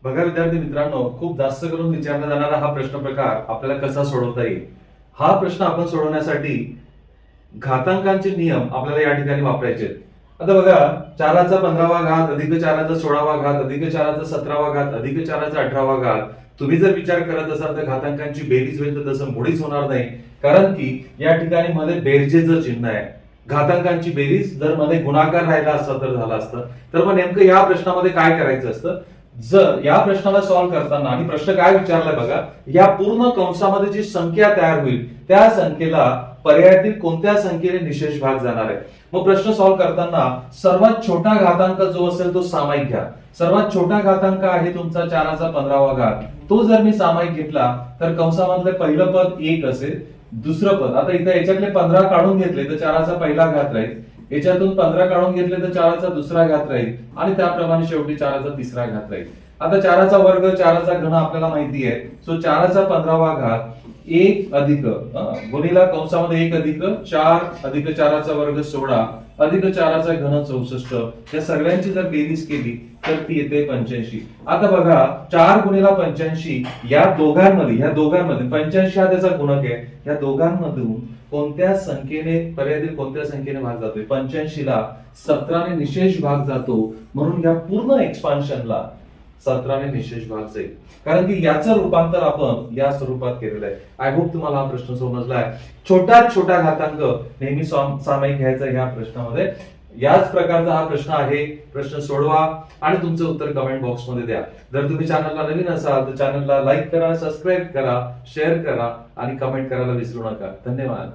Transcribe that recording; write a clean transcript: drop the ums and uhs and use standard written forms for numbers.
बघा विद्यार्थी मित्रांनो, खूप जास्त करून विचारला जाणारा हा प्रश्न प्रकार आपल्याला कसा सोडवता येईल. हा प्रश्न आपण सोडवण्यासाठी घातांकांचे नियम आपल्याला या ठिकाणी वापरायचे आहेत. आता बघा, 4चा 15वा घात अधिक 4चा 16वा घात अधिक 4चा 17वा घात अधिक 4चा 18वा घात. तुम्ही जर विचार करत असाल तर घातांकांची बेरीज होईल तर तसं मुळीच होणार नाही, कारण की या ठिकाणी मध्ये बेरजेचं चिन्ह आहे. घातांकांची बेरीज जर मध्ये गुणाकार राहिला असता तर झालं असतं. तर मग नेमकं या प्रश्नामध्ये काय करायचं असतं, जर या प्रश्नाला सॉल्व्ह करताना, आणि प्रश्न काय विचारलाय बघा, या पूर्ण कंसामध्ये जी संख्या तयार होईल त्या संख्येला पर्यायातील कोणत्या संख्येने निशेष भाग जाणार आहे. मग प्रश्न सॉल्व्ह करताना सर्वात छोटा घातांक जो असेल तो सामायिक घ्या. सर्वात छोटा घातांक आहे तुमचा 4चा 15वा घात. तो जर मी सामायिक घेतला तर कंसामधले पहिलं पद 1 असेल, दुसरं पद, आता इथे याच्यातले 15 काढून घेतले तर 4चा पहिला घात राहील, याच्यातून 15 काढून घेतले तर 4चा दुसरा घात राहील, आणि त्याप्रमाणे शेवटी 4चा तिसरा घात राहील. आता 4चा वर्ग 4चा घन आपल्याला माहिती आहे. सो 4चा 15वा घात 1 अधिक गुणिला कंसामध्ये 1 अधिक 4 अधिक 4चा वर्ग 16 अधिक 4चा घन 64. या सगळ्यांची जर बेरीज केली तर ती येते 85. आता बघा, 4 गुणिला 85 या दोघांमध्ये 85 हा त्याचा गुणक आहे. या दोघांमधून कोणत्या संख्येने पर्यायातील कोणत्या संख्येने भाग जातोय? 85 ला 17 ने निशेष भाग जातो, म्हणून या पूर्ण एक्सपान्शनला 17 ने निशेष भाग जाईल, कारण की याचं रूपांतर आपण या स्वरूपात केलेलं आहे. आय होप तुम्हाला हा प्रश्न समजलाय. छोट्यात छोटा घातांक नेहमी सामायिक घ्यायचा ह्या प्रश्नामध्ये. याच प्रकारचा हा प्रश्न आहे. प्रश्न सोडवा आणि तुमचं उत्तर कमेंट बॉक्स मध्ये द्या. जर तुम्ही चॅनलला नवीन असाल तर चॅनलला लाईक करा, सबस्क्राईब करा, शेअर करा आणि कमेंट करायला विसरू नका. धन्यवाद.